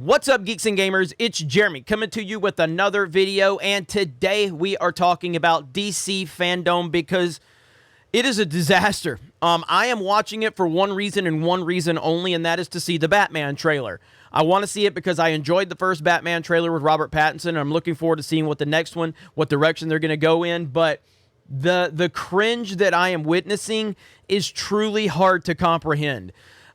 What's up, Geeks and Gamers? It's Jeremy coming to you with another video, and today we are talking about DC fandom because it is a disaster. I am watching it for one reason and one reason only, and that is to see the Batman trailer. I want to see it because I enjoyed the first Batman trailer with Robert Pattinson, and I'm looking forward to seeing what the next one, what direction they're going to go in, but the cringe that I am witnessing is truly hard to comprehend.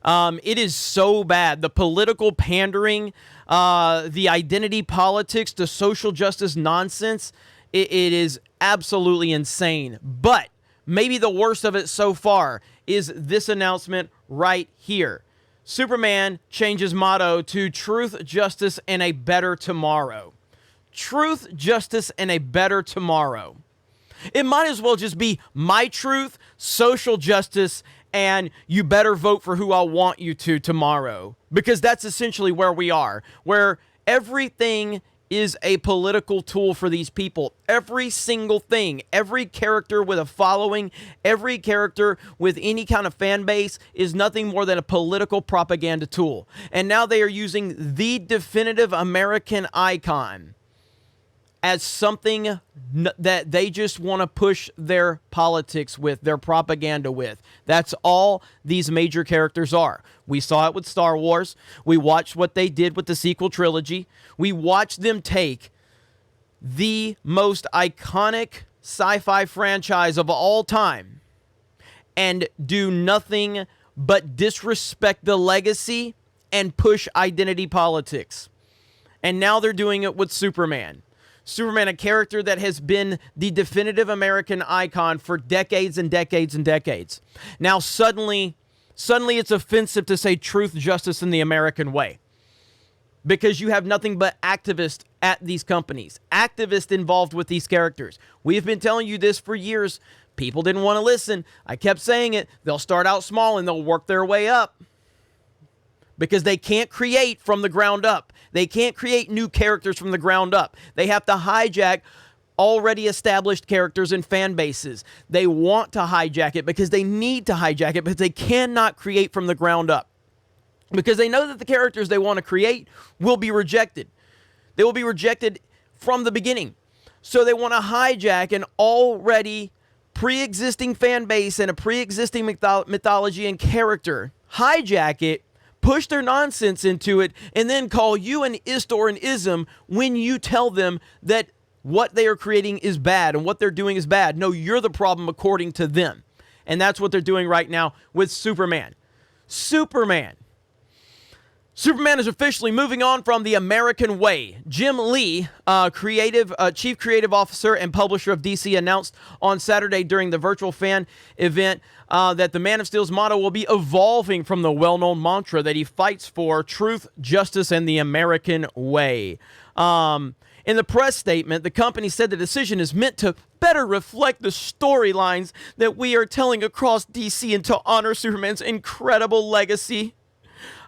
It is so bad. The political pandering, the identity politics, the social justice nonsense, it is absolutely insane. But maybe the worst of it so far is this announcement right here. Superman changes motto to truth, justice, and a better tomorrow. Truth, justice, and a better tomorrow. It might as well just be my truth, social justice, and you better vote for who I want you to tomorrow. Because that's essentially where we are, where everything is a political tool for these people. Every single thing, every character with a following, every character with any kind of fan base is nothing more than a political propaganda tool. And now they are using the definitive American icon as something that they just want to push their politics with, their propaganda with. That's all these major characters are. We saw it with Star Wars. We watched what they did with the sequel trilogy. We watched them take the most iconic sci-fi franchise of all time and do nothing but disrespect the legacy and push identity politics. And now they're doing it with Superman. Superman, a character that has been the definitive American icon for decades and decades and decades. Now, suddenly it's offensive to say truth, justice, and the American way. Because you have nothing but activists at these companies. Activists involved with these characters. We have been telling you this for years. People didn't want to listen. I kept saying it. They'll start out small and they'll work their way up. Because they can't create from the ground up. They can't create new characters from the ground up. They have to hijack already established characters and fan bases. They want to hijack it because they need to hijack it because they cannot create from the ground up. Because they know that the characters they want to create will be rejected. They will be rejected from the beginning. So they want to hijack an already pre-existing fan base and a pre-existing mythology and character. Hijack it, push their nonsense into it, and then call you an ist or an ism when you tell them that what they are creating is bad and what they're doing is bad. No, you're the problem according to them. And that's what they're doing right now with Superman. Superman is officially moving on from the American way. Jim Lee, Chief Creative Officer and Publisher of DC, announced on Saturday during the virtual fan event that the Man of Steel's motto will be evolving from the well-known mantra that he fights for: truth, justice, and the American way. In the press statement, the company said the decision is meant to better reflect the storylines that we are telling across DC and to honor Superman's incredible legacy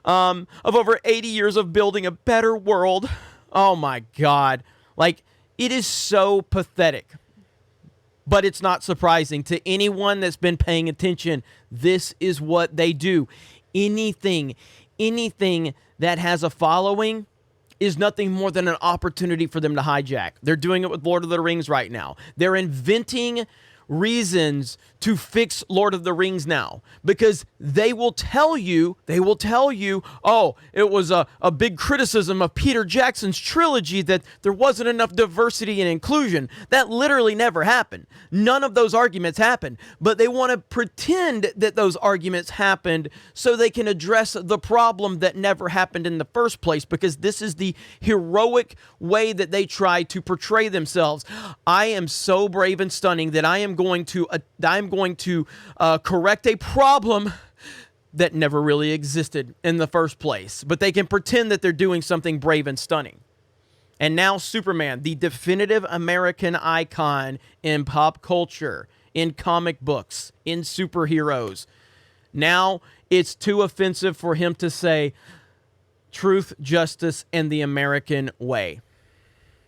of over 80 years of building a better world. Oh my God. Like, it is so pathetic. But it's not surprising to anyone that's been paying attention. This is what they do. Anything that has a following is nothing more than an opportunity for them to hijack. They're doing it with Lord of the Rings right now. They're inventing reasons to fix Lord of the Rings now, because they will tell you, oh, it was a big criticism of Peter Jackson's trilogy that there wasn't enough diversity and inclusion. That literally never happened. None of those arguments happened, but they want to pretend that those arguments happened so they can address the problem that never happened in the first place, because this is the heroic way that they try to portray themselves. I am so brave and stunning that I am going to correct a problem that never really existed in the first place. But they can pretend that they're doing something brave and stunning. And now Superman, the definitive American icon in pop culture, in comic books, in superheroes. Now it's too offensive for him to say truth, justice, and the American way.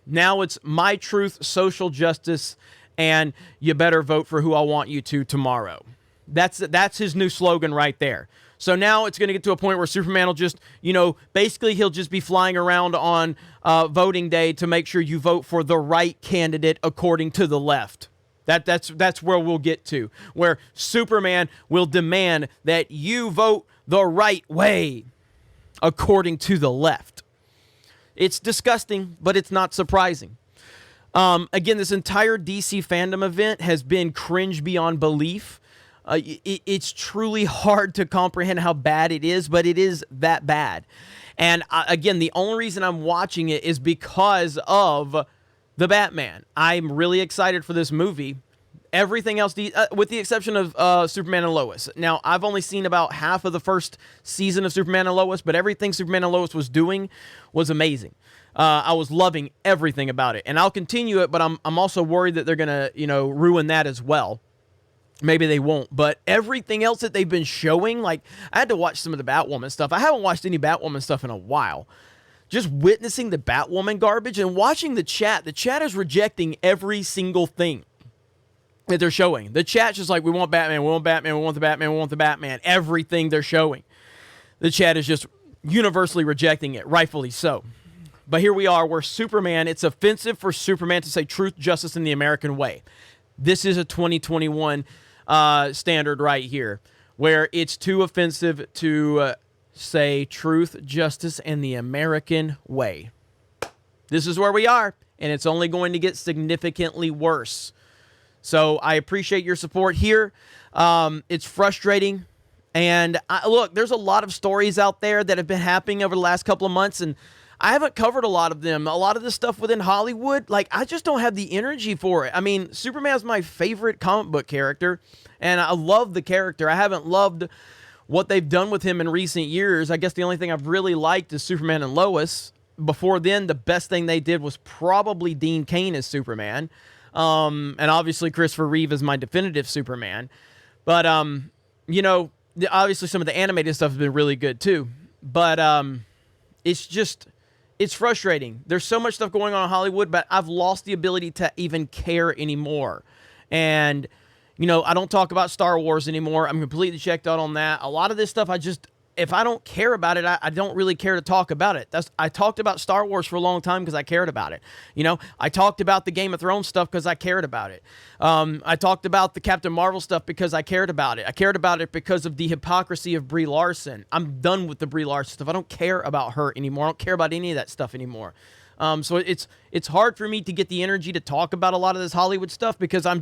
Now it's my truth, social justice, and you better vote for who I want you to tomorrow. That's his new slogan right there. So now it's going to get to a point where Superman will just, basically he'll just be flying around on voting day to make sure you vote for the right candidate according to the left. That's where we'll get to, where Superman will demand that you vote the right way according to the left. It's disgusting, but it's not surprising. Again, this entire DC fandom event has been cringe beyond belief. It's truly hard to comprehend how bad it is, but it is that bad. And again, the only reason I'm watching it is because of the Batman. I'm really excited for this movie. Everything else, with the exception of Superman and Lois. Now, I've only seen about half of the first season of Superman and Lois, but everything Superman and Lois was doing was amazing. I was loving everything about it, and I'll continue it, but I'm also worried that they're gonna, ruin that as well. Maybe they won't, but everything else that they've been showing, like, I had to watch some of the Batwoman stuff. I haven't watched any Batwoman stuff in a while. Just witnessing the Batwoman garbage and watching the chat is rejecting every single thing that they're showing. The chat's just like, we want Batman, we want Batman, we want the Batman, we want the Batman. Everything they're showing. The chat is just universally rejecting it, rightfully so. But here we are, where Superman, it's offensive for Superman to say truth, justice, and the American way. This is a 2021 standard right here, where it's too offensive to say truth, justice, and the American way. This is where we are, and it's only going to get significantly worse. So I appreciate your support here. It's frustrating. And look, there's a lot of stories out there that have been happening over the last couple of months, and I haven't covered a lot of them. A lot of this stuff within Hollywood, like, I just don't have the energy for it. I mean, Superman's my favorite comic book character, and I love the character. I haven't loved what they've done with him in recent years. I guess the only thing I've really liked is Superman and Lois. Before then, the best thing they did was probably Dean Cain as Superman. And obviously Christopher Reeve is my definitive Superman. But, obviously some of the animated stuff has been really good too. But it's frustrating. There's so much stuff going on in Hollywood, but I've lost the ability to even care anymore. And, I don't talk about Star Wars anymore. I'm completely checked out on that. A lot of this stuff, if I don't care about it, I don't really care to talk about it. I talked about Star Wars for a long time because I cared about it. I talked about the Game of Thrones stuff because I cared about it. I talked about the Captain Marvel stuff because I cared about it. I cared about it because of the hypocrisy of Brie Larson. I'm done with the Brie Larson stuff. I don't care about her anymore. I don't care about any of that stuff anymore. So it's hard for me to get the energy to talk about a lot of this Hollywood stuff because I'm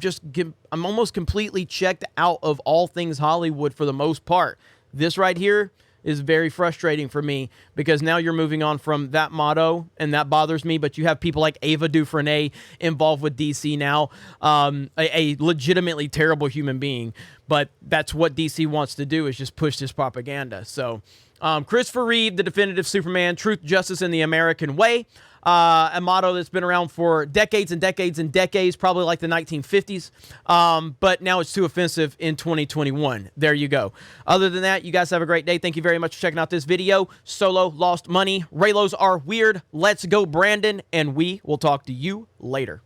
almost completely checked out of all things Hollywood for the most part. This right here is very frustrating for me because now you're moving on from that motto, and that bothers me, but you have people like Ava DuVernay involved with DC now, a legitimately terrible human being, but that's what DC wants to do, is just push this propaganda. So Christopher Reeve, the definitive Superman, truth, justice, and the American way. A motto that's been around for decades and decades and decades, probably like the 1950s, but now it's too offensive in 2021. There you go. Other than that, you guys have a great day. Thank you very much for checking out this video. Solo lost money. Raylos are weird. Let's go, Brandon, and we will talk to you later.